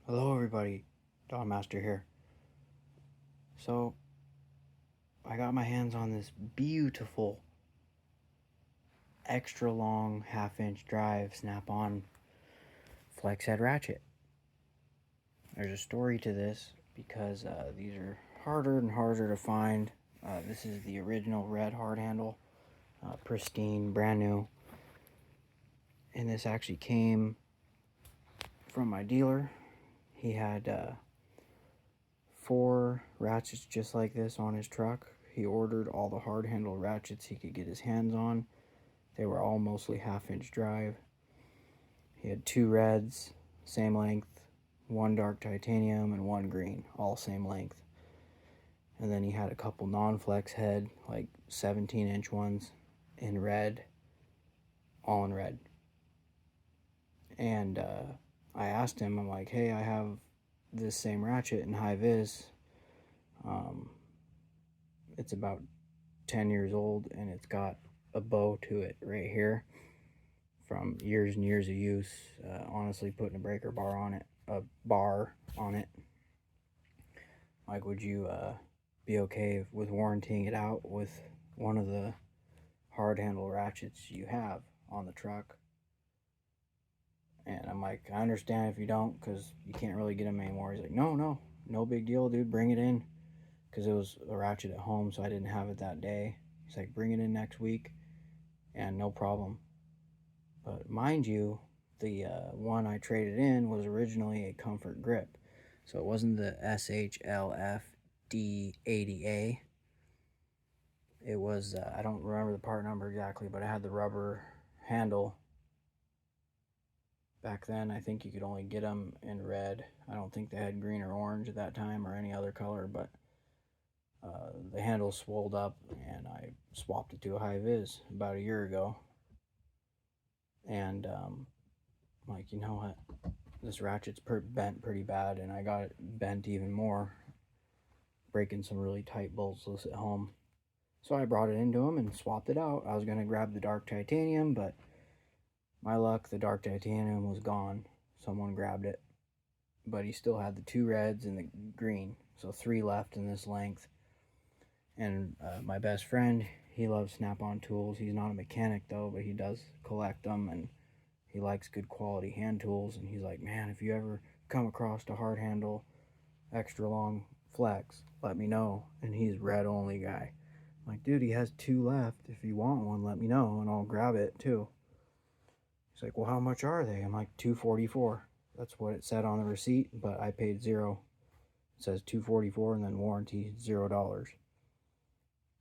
Hello everybody, Don Master here. So, I got my hands on this beautiful, extra long half-inch drive Snap-on flex head ratchet. There's a story to this because these are harder and harder to find. This is the original red hard handle, pristine, brand new. And this actually came from my dealer. He had 4 ratchets just like this on his truck. He ordered all the hard handle ratchets he could get his hands on. They were all mostly half-inch drive. He had 2 reds, same length, 1 dark titanium, and 1 green, all same length. And then he had a couple non-flex head, like 17-inch ones, in red, all in red. And I asked him, I'm like, hey, I have this same ratchet in high vis. It's about 10 years old, and it's got a bow to it right here from years and years of use. Honestly, putting a breaker bar on it. Like, would you be okay with warranting it out with one of the hard handle ratchets you have on the truck? And I'm like, I understand if you don't, because you can't really get them anymore. He's like, no big deal, dude. Bring it in, because it was a ratchet at home, so I didn't have it that day. He's like, bring it in next week, and no problem. But mind you, the one I traded in was originally a comfort grip. So it wasn't the SHLFD80A. It was, I don't remember the part number exactly, but it had the rubber handle. Back then, I think you could only get them in red. I don't think they had green or orange at that time or any other color, but the handle swolled up, and I swapped it to a high vis about a year ago. And I'm like, you know what? This ratchet's bent pretty bad, and I got it bent even more, breaking some really tight bolts loose at home. So I brought it into him and swapped it out. I was going to grab the dark titanium, but my luck, the dark titanium was gone. Someone grabbed it. But he still had the 2 reds and the green, so 3 left in this length. And my best friend, he loves Snap-on tools. He's not a mechanic though, but he does collect them, and he likes good quality hand tools. And he's like, man, if you ever come across a hard handle extra long flex, let me know. And he's red only guy. I'm like, dude, he has 2 left. If you want one, let me know, and I'll grab it too. He's like, well, how much are they? I'm like, $244. That's what it said on the receipt, but I paid 0. It says $244 and then warranty $0.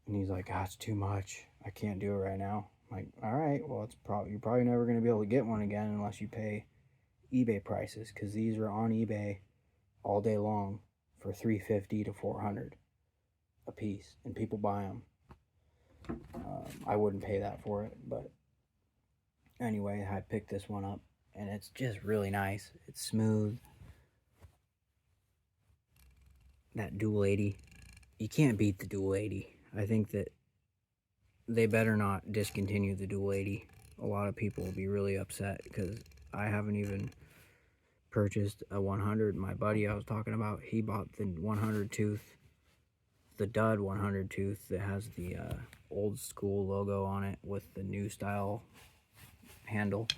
And he's like, it's too much. I can't do it right now. I'm like, all right, well, you're probably never going to be able to get one again unless you pay eBay prices, because these are on eBay all day long for $350 to $400 a piece, and people buy them. I wouldn't pay that for it, but anyway, I picked this one up, and it's just really nice. It's smooth. That dual 80, you can't beat the dual 80. I think that they better not discontinue the dual 80. A lot of people will be really upset, because I haven't even purchased a 100. My buddy I was talking about, he bought the 100 tooth, the dud 100 tooth that has the old school logo on it with the new style handle,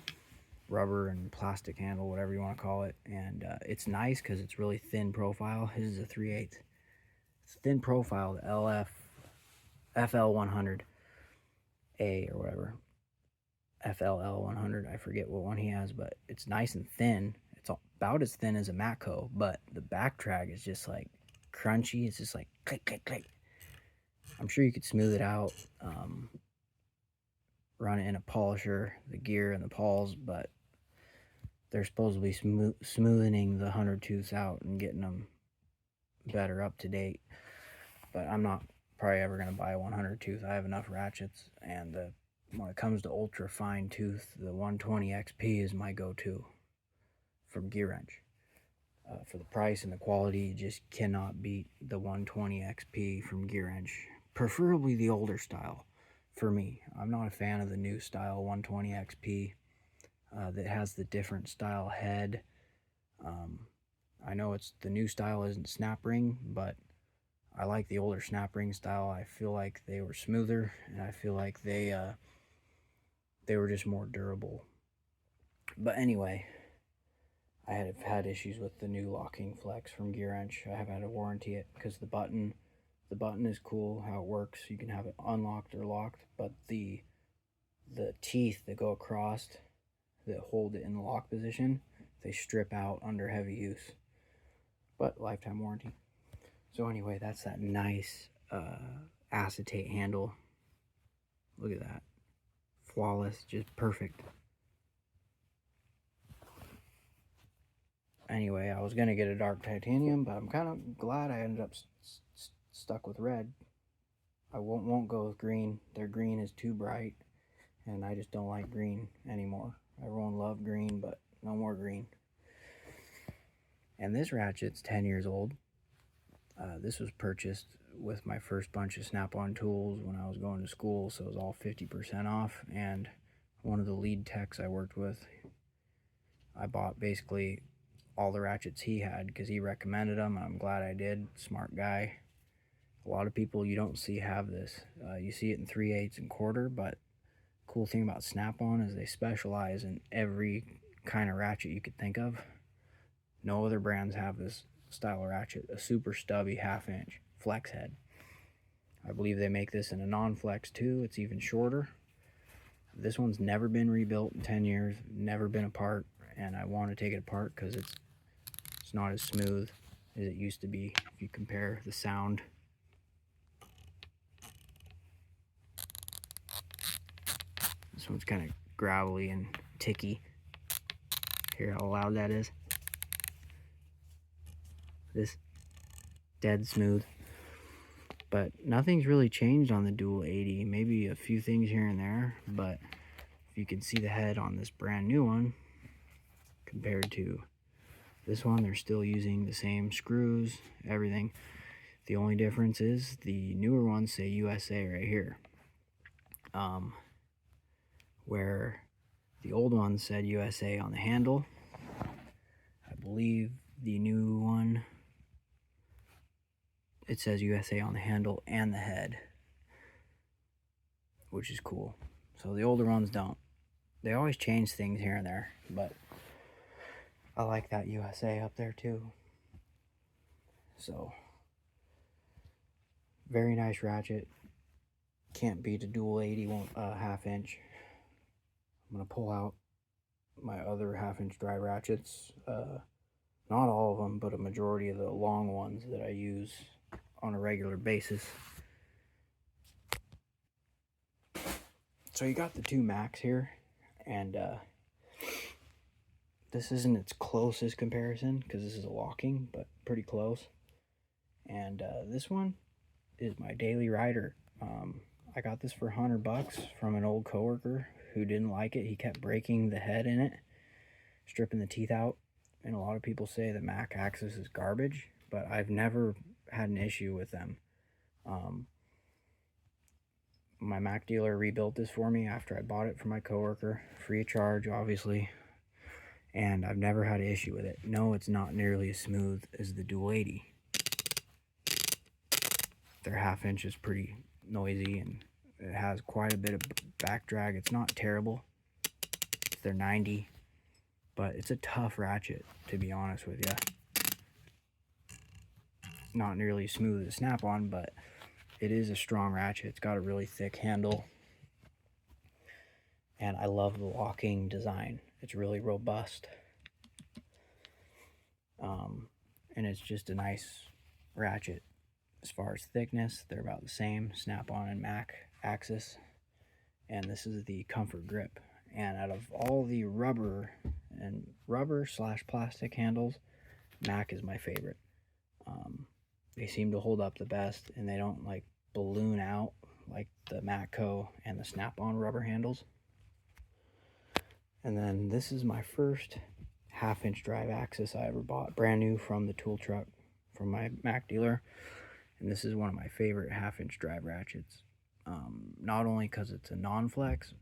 rubber and plastic handle, whatever you want to call it. And it's nice because it's really thin profile. His is a 3/8. It's thin profile, the FL 100A or whatever. FLL 100, I forget what one he has, but it's nice and thin. It's about as thin as a Matco, but the back drag is just like crunchy. It's just like click, click, click. I'm sure you could smooth it out, run it in a polisher, the gear and the pawls, but they're supposed to be smoothing the 100 tooths out and getting them better up to date. But I'm not probably ever going to buy a 100 tooth. I have enough ratchets, and when it comes to ultra fine tooth, the 120 XP is my go-to from Gearwrench. For the price and the quality, you just cannot beat the 120 XP from Gearwrench. Preferably the older style for me. I'm not a fan of the new style 120 XP that has the different style head. I know it's the new style isn't snap ring, but I like the older snap ring style. I feel like they were smoother, and I feel like they were just more durable. But anyway, I have had issues with the new locking flex from Gearwrench. I have had to warranty it because the button is cool how it works. You can have it unlocked or locked, but the teeth that go across that hold it in the lock position, they strip out under heavy use. But lifetime warranty. So anyway, that's that nice acetate handle. Look at that. Flawless, just perfect. Anyway, I was going to get a dark titanium, but I'm kind of glad I ended up stuck with red. I won't go with green. Their green is too bright, and I just don't like green anymore. Everyone loved green, but no more green. And this ratchet's 10 years old. This was purchased with my first bunch of Snap-on tools when I was going to school, so it was all 50% off. And one of the lead techs I worked with, I bought basically all the ratchets he had because he recommended them, and I'm glad I did. Smart guy. A lot of people you don't see have this. You see it in 3/8 and quarter, but cool thing about Snap-on is they specialize in every kind of ratchet you could think of. No other brands have this style of ratchet, a super stubby 1/2 inch flex head. I believe they make this in a non-flex too. It's even shorter. This one's never been rebuilt in 10 years, never been apart, and I want to take it apart because it's not as smooth as it used to be if you compare the sound. This one's kind of gravelly and ticky. Hear how loud that is? This dead smooth. But nothing's really changed on the Dual 80. Maybe a few things here and there, but if you can see the head on this brand new one compared to this one, they're still using the same screws, everything. The only difference is the newer ones say USA right here. Where the old one said USA on the handle. I believe the new one, it says USA on the handle and the head, which is cool. So the older ones don't. They always change things here and there, but I like that USA up there too. So, very nice ratchet. Can't beat a Dual 80 1/2 inch. I'm going to pull out my other 1/2 inch drive ratchets. Not all of them, but a majority of the long ones that I use on a regular basis. So you got the two Macs here, and this isn't its closest comparison because this is a locking, but pretty close. And this one is my daily rider. I got this for $100 from an old coworker who didn't like it. He kept breaking the head in it, stripping the teeth out. And a lot of people say the Mac Axis is garbage, but I've never had an issue with them. My Mac dealer rebuilt this for me after I bought it from my coworker, free of charge, obviously. And I've never had an issue with it. No, it's not nearly as smooth as the Dual 80. Their 1/2 inch is pretty noisy, and it has quite a bit of back drag. It's not terrible. It's their 90, but it's a tough ratchet, to be honest with you. Not nearly as smooth as Snap-on, but it is a strong ratchet. It's got a really thick handle, and I love the locking design. It's really robust, and it's just a nice ratchet. As far as thickness, they're about the same, Snap-on and Mac Axis, and this is the Comfort Grip. And out of all the rubber / plastic handles, Mac is my favorite. They seem to hold up the best, and they don't like balloon out like the Matco and the Snap-on rubber handles. And then this is my first 1/2 inch drive axis I ever bought, brand new from the tool truck from my Mac dealer. And this is one of my favorite 1/2 inch drive ratchets. Not only because it's a non-flex,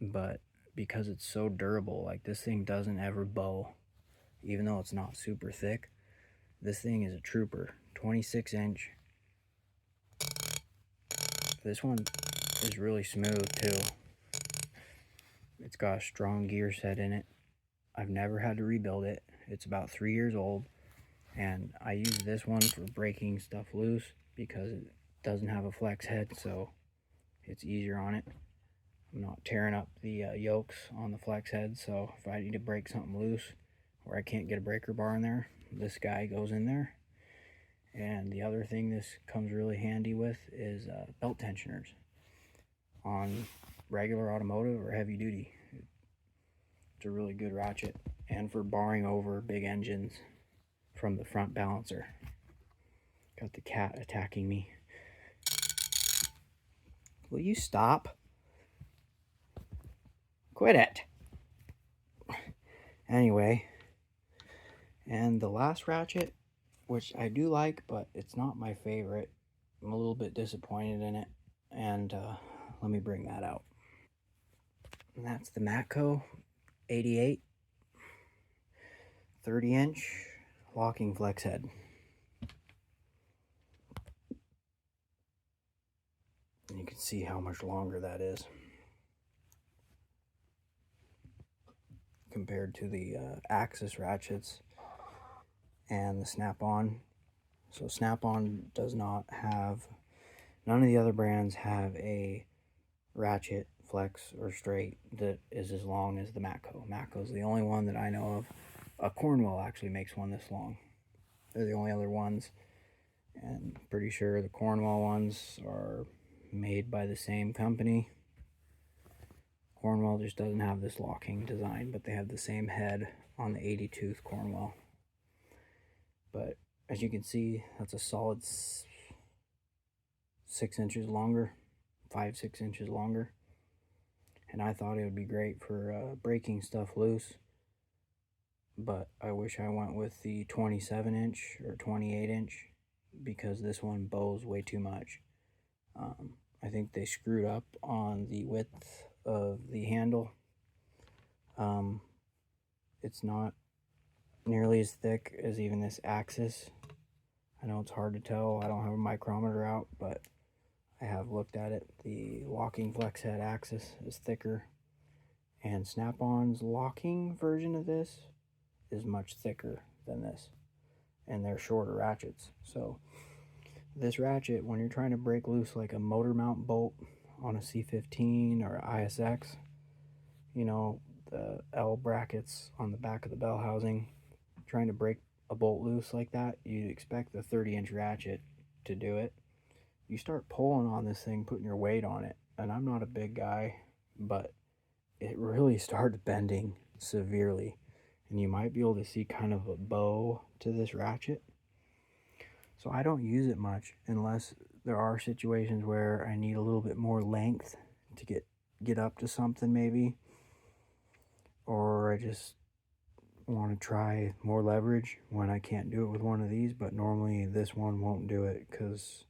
but because it's so durable. Like, this thing doesn't ever bow, even though it's not super thick. This thing is a trooper. 26-inch. This one is really smooth too. It's got a strong gear set in it. I've never had to rebuild it. It's about 3 years old, and I use this one for breaking stuff loose because it doesn't have a flex head, so it's easier on it. I'm not tearing up the yokes on the flex head, so if I need to break something loose or I can't get a breaker bar in there, this guy goes in there. And the other thing this comes really handy with is belt tensioners on regular automotive or heavy duty. It's a really good ratchet, and for barring over big engines from the front balancer. Got the cat attacking me. Will you stop? Quit it. Anyway, and the last ratchet, which I do like, but it's not my favorite. I'm a little bit disappointed in it, and let me bring that out. And that's the Matco 88 30-inch locking flex head. And you can see how much longer that is compared to the Axis ratchets and the Snapon. So Snapon does not have, none of the other brands have a ratchet, flex, or straight that is as long as the Matco. Matco's the only one that I know of. Cornwell actually makes one this long. They're the only other ones, and I'm pretty sure the Cornwell ones are made by the same company. Cornwell just doesn't have this locking design, but they have the same head on the 80 tooth Cornwell. But as you can see, that's a solid 6 inches longer, 5-6 inches longer. And I thought it would be great for breaking stuff loose, but I wish I went with the 27-inch or 28-inch because this one bows way too much. I think they screwed up on the width of the handle. It's not nearly as thick as even this Axis. I know it's hard to tell. I don't have a micrometer out, but I have looked at it. The locking flex head Axis is thicker, and Snap-on's locking version of this is much thicker than this, and they're shorter ratchets. So this ratchet, when you're trying to break loose like a motor mount bolt on a C15 or ISX, you know, the L brackets on the back of the bell housing, trying to break a bolt loose like that, you'd expect the 30-inch ratchet to do it. You start pulling on this thing, putting your weight on it, and I'm not a big guy, but it really started bending severely, and you might be able to see kind of a bow to this ratchet. So I don't use it much unless there are situations where I need a little bit more length to get up to something maybe, or I just want to try more leverage when I can't do it with one of these. But normally this one won't do it because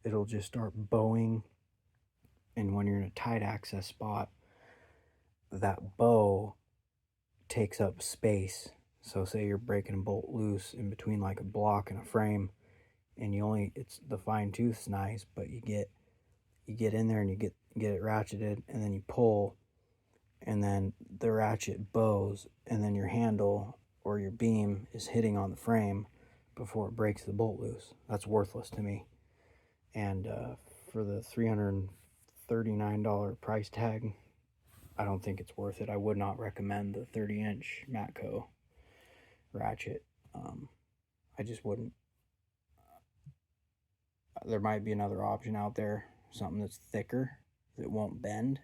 it'll just start bowing, and when you're in a tight access spot, that bow takes up space. So say you're breaking a bolt loose in between like a block and a frame, and it's the fine tooth's nice, but you get in there and you get it ratcheted, and then you pull, and then the ratchet bows, and then your handle or your beam is hitting on the frame before it breaks the bolt loose. That's worthless to me. And for the $339 price tag, I don't think it's worth it. I would not recommend the 30-inch Matco ratchet. I just wouldn't. There might be another option out there, something that's thicker that won't bend.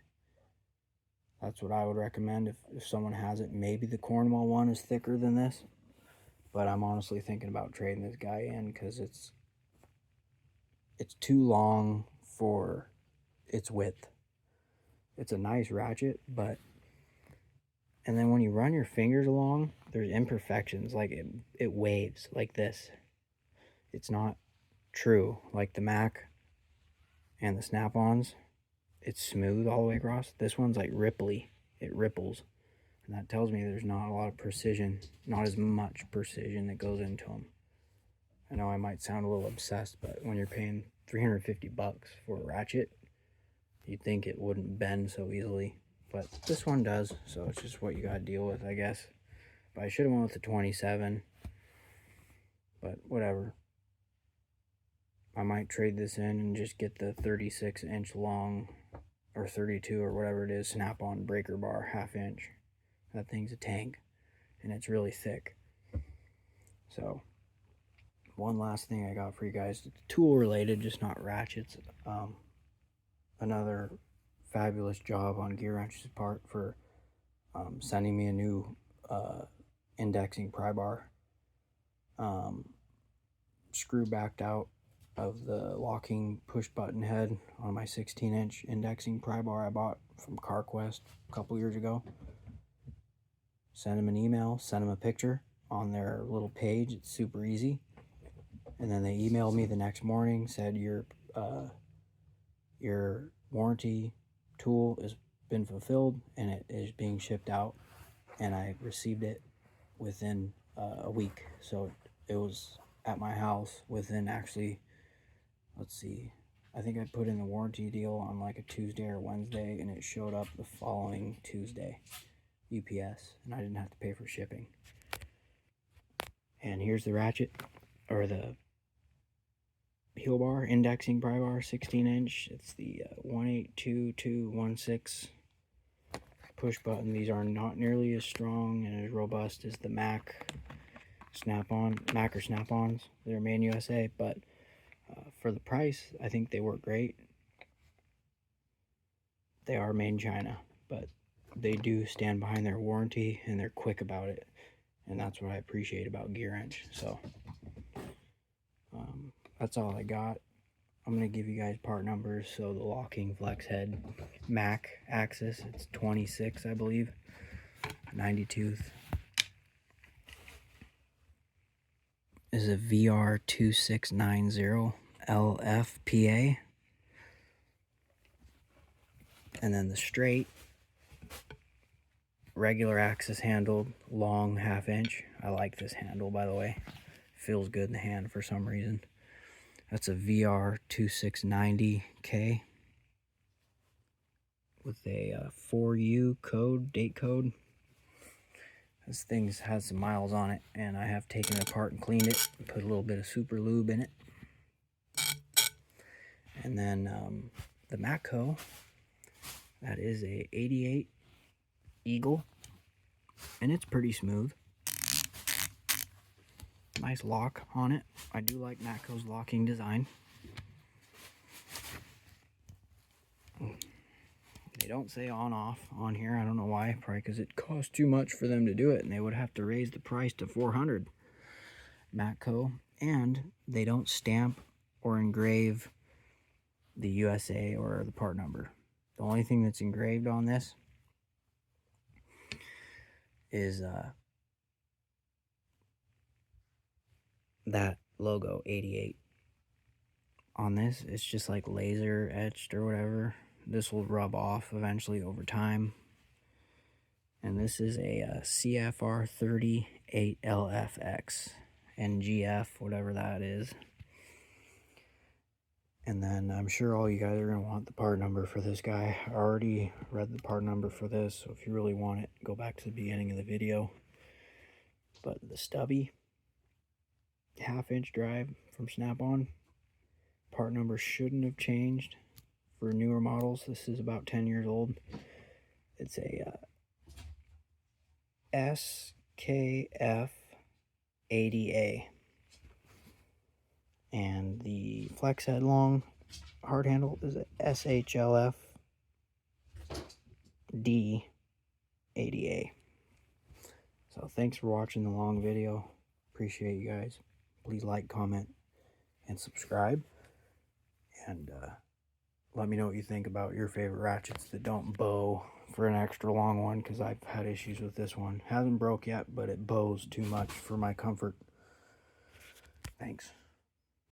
That's what I would recommend if someone has it. Maybe the Cornwell one is thicker than this, but I'm honestly thinking about trading this guy in because it's too long for its width. It's a nice ratchet, but and then when you run your fingers along, there's imperfections, like it waves like this. It's not true like the Mac and the Snap-ons. It's smooth all the way across. This one's like ripply. It ripples, and that tells me there's not a lot of precision, not as much precision that goes into them. I know I might sound a little obsessed, but when you're paying 350 bucks for a ratchet, you'd think it wouldn't bend so easily. But this one does, so it's just what you gotta deal with, I guess. But I should have went with the 27, but whatever. I might trade this in and just get the 36-inch long, or 32 or whatever it is, Snap-on breaker bar, 1/2 inch. That thing's a tank, and it's really thick. So, one last thing I got for you guys, it's tool related, just not ratchets. Another fabulous job on Gearwrench's part for sending me a new indexing pry bar. Screw backed out of the locking push button head on my 16-inch indexing pry bar I bought from CarQuest a couple years ago. Send them an email, send them a picture on their little page. It's super easy. And then they emailed me the next morning, said your warranty tool has been fulfilled and it is being shipped out. And I received it within a week. So it was at my house within, actually, let's see, I think I put in the warranty deal on like a Tuesday or Wednesday, and it showed up the following Tuesday, UPS, and I didn't have to pay for shipping. And here's the ratchet, or the heel bar, indexing pry bar, 16-inch. It's the 182216 push button. These are not nearly as strong and as robust as the Mac or Snap-ons. They're made in USA, but for the price, I think they work great. They are made in China, but they do stand behind their warranty, and they're quick about it, and that's what I appreciate about Gearwrench. So that's all I got. I'm going to give you guys part numbers. So the locking flex head Mac axis, it's 26, I believe, 90 tooth. Is a VR2690 LFPA. And then the straight, regular axis handled, long 1/2 inch. I like this handle, by the way. Feels good in the hand for some reason. That's a VR2690K with a 4U code, date code. This thing has some miles on it, and I have taken it apart and cleaned it and put a little bit of super lube in it. And then the Matco, that is a 88 Eagle, and it's pretty smooth. Nice lock on it. I do like Matco's locking design. They don't say on-off on here. I don't know why. Probably because it costs too much for them to do it, and they would have to raise the price to $400. Matco. And they don't stamp or engrave the USA or the part number. The only thing that's engraved on this is that logo, 88. On this, it's just like laser etched or whatever. This will rub off eventually over time. And this is a CFR 38LFX NGF, whatever that is. And then I'm sure all you guys are going to want the part number for this guy. I already read the part number for this, so if you really want it, go back to the beginning of the video. But the stubby 1/2 inch drive from Snap-on, part number shouldn't have changed for newer models. This is about 10 years old. It's a SKF80A. And the flex head long hard handle is a SHLF D80A. So thanks for watching the long video. Appreciate you guys. Please like, comment, and subscribe. And let me know what you think about your favorite ratchets that don't bow for an extra long one, because I've had issues with this one. Hasn't broke yet, but it bows too much for my comfort. Thanks.